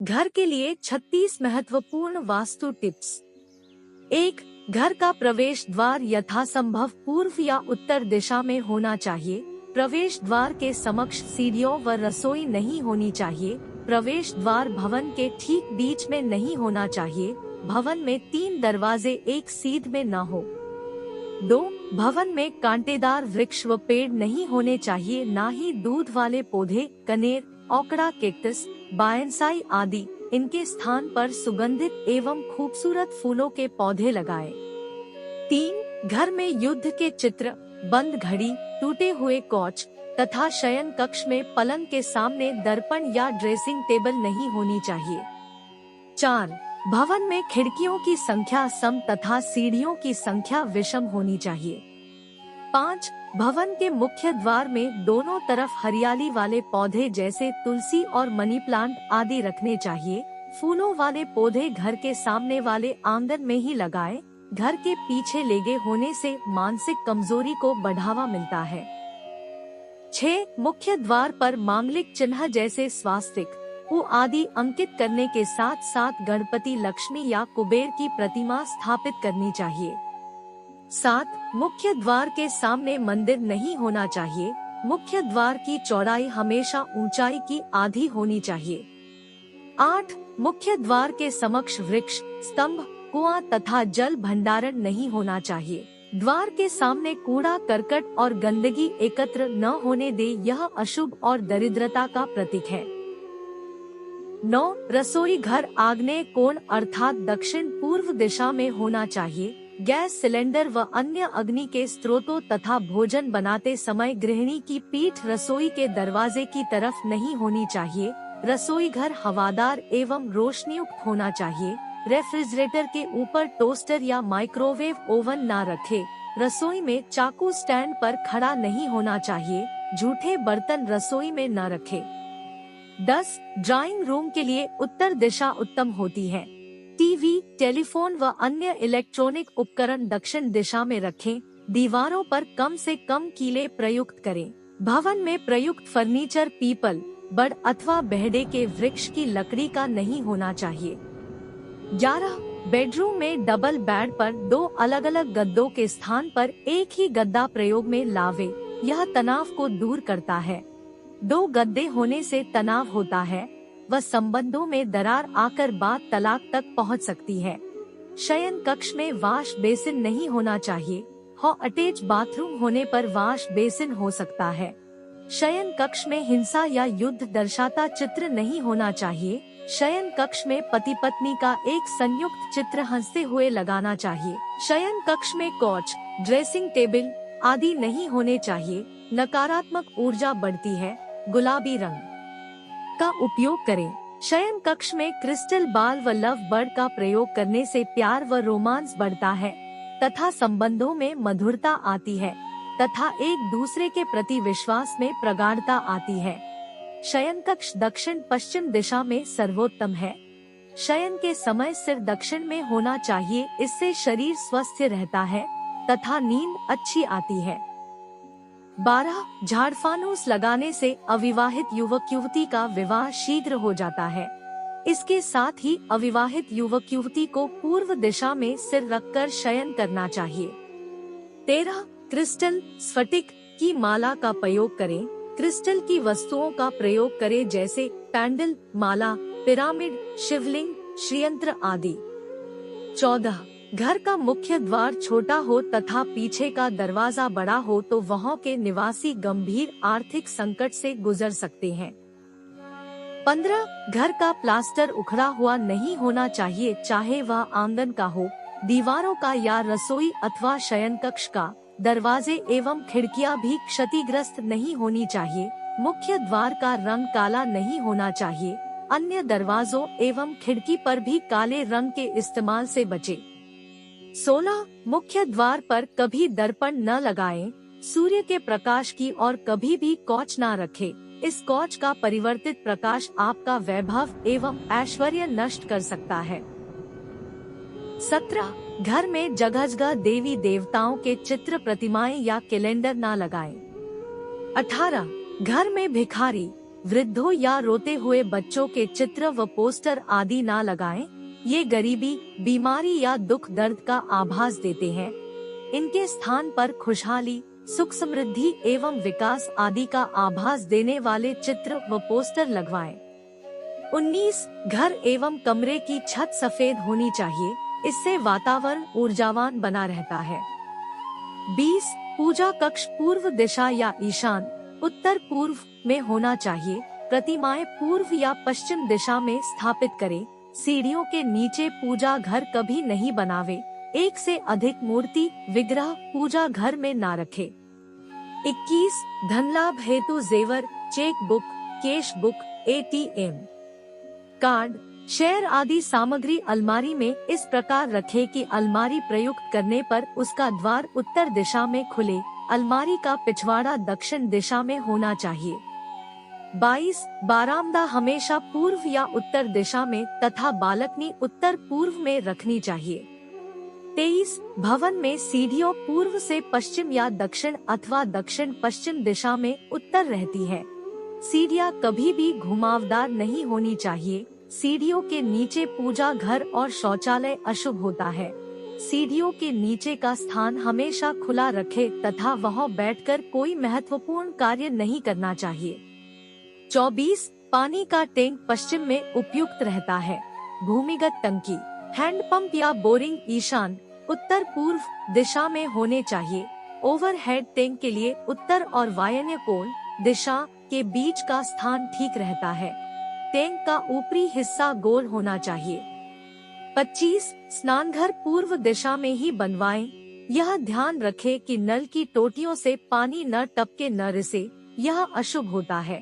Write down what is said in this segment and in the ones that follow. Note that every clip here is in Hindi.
घर के लिए 36 महत्वपूर्ण वास्तु टिप्स। 1. घर का प्रवेश द्वार यथासंभव पूर्व या उत्तर दिशा में होना चाहिए। प्रवेश द्वार के समक्ष सीढ़ियों व रसोई नहीं होनी चाहिए। प्रवेश द्वार भवन के ठीक बीच में नहीं होना चाहिए। भवन में 3 दरवाजे एक सीध में न हो। 2. भवन में कांटेदार वृक्ष व पेड़ नहीं होने चाहिए, न ही दूध वाले पौधे, कनेर, औकड़ा, कैक्टस, बायनसाई आदि। इनके स्थान पर सुगंधित एवं खूबसूरत फूलों के पौधे लगाएं। 3. घर में युद्ध के चित्र, बंद घड़ी, टूटे हुए कौच तथा शयन कक्ष में पलंग के सामने दर्पण या ड्रेसिंग टेबल नहीं होनी चाहिए। 4. भवन में खिड़कियों की संख्या सम तथा सीढ़ियों की संख्या विषम होनी चाहिए। 5. भवन के मुख्य द्वार में दोनों तरफ हरियाली वाले पौधे जैसे तुलसी और मनी प्लांट आदि रखने चाहिए। फूलों वाले पौधे घर के सामने वाले आंगन में ही लगाएं। घर के पीछे लेगे होने से मानसिक कमजोरी को बढ़ावा मिलता है। 6. मुख्य द्वार पर मांगलिक चिन्ह जैसे स्वास्तिक उ आदि अंकित करने के साथ साथ गणपति, लक्ष्मी या कुबेर की प्रतिमा स्थापित करनी चाहिए। 7. मुख्य द्वार के सामने मंदिर नहीं होना चाहिए। मुख्य द्वार की चौड़ाई हमेशा ऊंचाई की आधी होनी चाहिए। 8. मुख्य द्वार के समक्ष वृक्ष, स्तंभ, कुआं तथा जल भंडारण नहीं होना चाहिए। द्वार के सामने कूड़ा करकट और गंदगी एकत्र न होने दे, यह अशुभ और दरिद्रता का प्रतीक है। 9. रसोई घर आग्नेय कोण अर्थात दक्षिण पूर्व दिशा में होना चाहिए। गैस सिलेंडर व अन्य अग्नि के स्रोतों तथा भोजन बनाते समय गृहिणी की पीठ रसोई के दरवाजे की तरफ नहीं होनी चाहिए। रसोई घर हवादार एवं रोशनीयुक्त होना चाहिए। रेफ्रिजरेटर के ऊपर टोस्टर या माइक्रोवेव ओवन न रखें। रसोई में चाकू स्टैंड पर खड़ा नहीं होना चाहिए। जूठे बर्तन रसोई में न रखें। 10. ड्राइंग रूम के लिए उत्तर दिशा उत्तम होती है। टीवी, टेलीफोन व अन्य इलेक्ट्रॉनिक उपकरण दक्षिण दिशा में रखें। दीवारों पर कम से कम कीले प्रयुक्त करें। भवन में प्रयुक्त फर्नीचर पीपल, बड़ अथवा बेहड़े के वृक्ष की लकड़ी का नहीं होना चाहिए। 11. बेडरूम में डबल बेड पर 2 अलग अलग गद्दों के स्थान पर एक ही गद्दा प्रयोग में लावे। यह तनाव को दूर करता है। 2 गद्दे होने से तनाव होता है व संबंधों में दरार आकर बात तलाक तक पहुंच सकती है। शयन कक्ष में वाश बेसिन नहीं होना चाहिए। अटैच बाथरूम होने पर वाश बेसिन हो सकता है। शयन कक्ष में हिंसा या युद्ध दर्शाता चित्र नहीं होना चाहिए। शयन कक्ष में पति पत्नी का एक संयुक्त चित्र हंसते हुए लगाना चाहिए। शयन कक्ष में कौच, ड्रेसिंग टेबल आदि नहीं होने चाहिए। नकारात्मक ऊर्जा बढ़ती है। गुलाबी रंग का उपयोग करें। शयन कक्ष में क्रिस्टल बाल व लव बर्ड का प्रयोग करने से प्यार व रोमांस बढ़ता है तथा संबंधों में मधुरता आती है तथा एक दूसरे के प्रति विश्वास में प्रगाढ़ता आती है। शयन कक्ष दक्षिण पश्चिम दिशा में सर्वोत्तम है। शयन के समय सिर दक्षिण में होना चाहिए, इससे शरीर स्वस्थ रहता है तथा नींद अच्छी आती है। 12. झाड़फानूस लगाने से अविवाहित युवक युवती का विवाह शीघ्र हो जाता है। इसके साथ ही अविवाहित युवक युवती को पूर्व दिशा में सिर रखकर शयन करना चाहिए। 13. क्रिस्टल, स्फटिक की माला का प्रयोग करें। क्रिस्टल की वस्तुओं का प्रयोग करें जैसे पैंडल, माला, पिरामिड, शिवलिंग, श्रीयंत्र आदि। 14. घर का मुख्य द्वार छोटा हो तथा पीछे का दरवाजा बड़ा हो तो वहाँ के निवासी गंभीर आर्थिक संकट से गुजर सकते हैं। 15. घर का प्लास्टर उखड़ा हुआ नहीं होना चाहिए, चाहे वह आंगन का हो, दीवारों का या रसोई अथवा शयन कक्ष का। दरवाजे एवं खिड़कियां भी क्षतिग्रस्त नहीं होनी चाहिए। मुख्य द्वार का रंग काला नहीं होना चाहिए। अन्य दरवाजों एवं खिड़की पर भी काले रंग के इस्तेमाल से बचे। 16. मुख्य द्वार पर कभी दर्पण न लगाएं। सूर्य के प्रकाश की और कभी भी कौच न रखें। इस कौच का परिवर्तित प्रकाश आपका वैभव एवं ऐश्वर्य नष्ट कर सकता है। 17. घर में जगह जगह देवी देवताओं के चित्र, प्रतिमाएं या कैलेंडर न लगाएं। 18. घर में भिखारी, वृद्धों या रोते हुए बच्चों के चित्र व पोस्टर आदि ना लगाएं। ये गरीबी, बीमारी या दुख दर्द का आभास देते हैं। इनके स्थान पर खुशहाली, सुख समृद्धि एवं विकास आदि का आभास देने वाले चित्र व पोस्टर लगवाएं। 19. घर एवं कमरे की छत सफेद होनी चाहिए, इससे वातावरण ऊर्जावान बना रहता है। 20. पूजा कक्ष पूर्व दिशा या ईशान, उत्तर पूर्व में होना चाहिए। प्रतिमाएं पूर्व या पश्चिम दिशा में स्थापित करें। सीढ़ियों के नीचे पूजा घर कभी नहीं बनावे। एक से अधिक मूर्ति, विग्रह पूजा घर में ना रखे। 21. धन लाभ हेतु जेवर, cheque book, cash book, ATM card, share आदि सामग्री अलमारी में इस प्रकार रखे कि अलमारी प्रयुक्त करने पर उसका द्वार उत्तर दिशा में खुले। अलमारी का पिछवाड़ा दक्षिण दिशा में होना चाहिए। 22. बारामदा हमेशा पूर्व या उत्तर दिशा में तथा बालकनी उत्तर पूर्व में रखनी चाहिए। 23. भवन में सीढ़ियों पूर्व से पश्चिम या दक्षिण अथवा दक्षिण पश्चिम दिशा में उत्तर रहती है। सीढ़ियाँ कभी भी घुमावदार नहीं होनी चाहिए। सीढ़ियों के नीचे पूजा घर और शौचालय अशुभ होता है। सीढ़ियों के नीचे का स्थान हमेशा खुला रखे तथा वहां बैठकर कोई महत्वपूर्ण कार्य नहीं करना चाहिए। 24. पानी का टैंक पश्चिम में उपयुक्त रहता है। भूमिगत टंकी, हैंडपंप या बोरिंग ईशान, उत्तर पूर्व दिशा में होने चाहिए। ओवरहेड टैंक के लिए उत्तर और वायव्य कोण दिशा के बीच का स्थान ठीक रहता है। टैंक का ऊपरी हिस्सा गोल होना चाहिए। 25. स्नानघर पूर्व दिशा में ही बनवाएं। यह ध्यान रखें कि नल की टोटियों से पानी न टपके न रिसे, यह अशुभ होता है।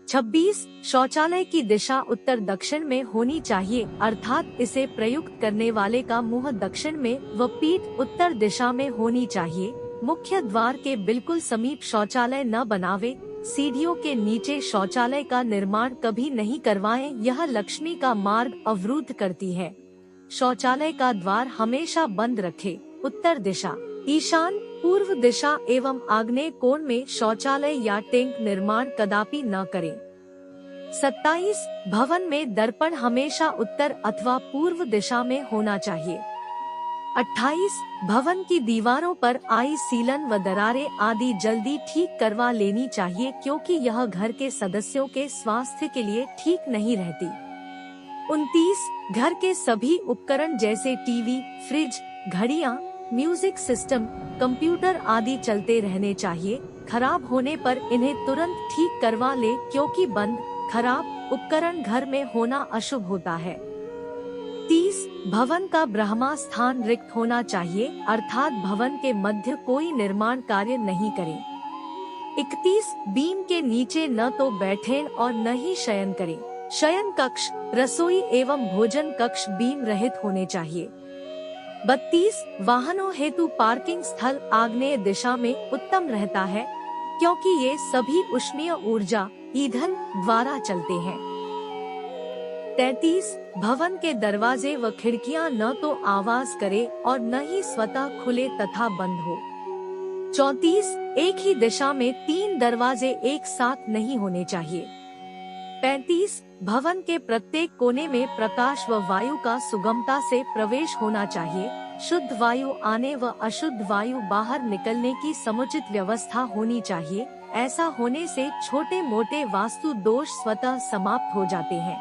26. शौचालय की दिशा उत्तर दक्षिण में होनी चाहिए, अर्थात इसे प्रयुक्त करने वाले का मुंह दक्षिण में व पीठ उत्तर दिशा में होनी चाहिए। मुख्य द्वार के बिल्कुल समीप शौचालय न बनावे। सीढ़ियों के नीचे शौचालय का निर्माण कभी नहीं करवाएं, यह लक्ष्मी का मार्ग अवरुद्ध करती है। शौचालय का द्वार हमेशा बंद रखे। उत्तर दिशा, ईशान, पूर्व दिशा एवं आग्नेय कोण में शौचालय या टैंक निर्माण कदापि न करें। 27. भवन में दर्पण हमेशा उत्तर अथवा पूर्व दिशा में होना चाहिए। 28. भवन की दीवारों पर आई सीलन व दरारें आदि जल्दी ठीक करवा लेनी चाहिए, क्योंकि यह घर के सदस्यों के स्वास्थ्य के लिए ठीक नहीं रहती। 29. घर के सभी उपकरण जैसे टीवी, फ्रिज, घड़ियां, म्यूजिक सिस्टम, कंप्यूटर आदि चलते रहने चाहिए। खराब होने पर इन्हें तुरंत ठीक करवा ले, क्योंकि बंद, खराब उपकरण घर में होना अशुभ होता है। 30. भवन का ब्रह्मा स्थान रिक्त होना चाहिए, अर्थात भवन के मध्य कोई निर्माण कार्य नहीं करें। 31. बीम के नीचे न तो बैठें और न ही शयन करें। शयन कक्ष, रसोई एवं भोजन कक्ष बीम रहित होने चाहिए। 32. वाहनों हेतु पार्किंग स्थल आग्नेय दिशा में उत्तम रहता है, क्योंकि ये सभी उष्मीय ऊर्जा, ईंधन द्वारा चलते हैं। 33. भवन के दरवाजे व खिड़कियां न तो आवाज करे और न ही स्वतः खुले तथा बंद हो। 34. एक ही दिशा में 3 दरवाजे एक साथ नहीं होने चाहिए। 35. भवन के प्रत्येक कोने में प्रकाश व वायु का सुगमता से प्रवेश होना चाहिए। शुद्ध वायु आने व अशुद्ध वायु बाहर निकलने की समुचित व्यवस्था होनी चाहिए। ऐसा होने से छोटे मोटे वास्तु दोष स्वतः समाप्त हो जाते हैं।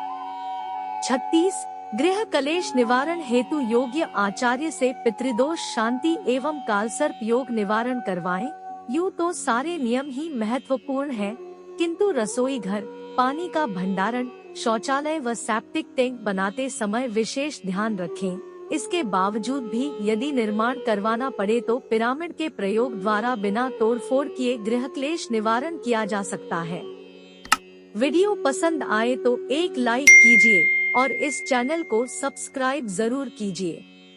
36. गृह कलेश निवारण हेतु योग्य आचार्य से पितृदोष शांति एवं कालसर्प योग निवारण करवाएं। यूँ तो सारे नियम ही महत्वपूर्ण हैं, किंतु रसोई घर, पानी का भंडारण, शौचालय व सेप्टिक टैंक बनाते समय विशेष ध्यान रखें। इसके बावजूद भी यदि निर्माण करवाना पड़े तो पिरामिड के प्रयोग द्वारा बिना तोड़फोड़ किए गृह क्लेश निवारण किया जा सकता है। वीडियो पसंद आए तो एक लाइक कीजिए और इस चैनल को सब्सक्राइब जरूर कीजिए।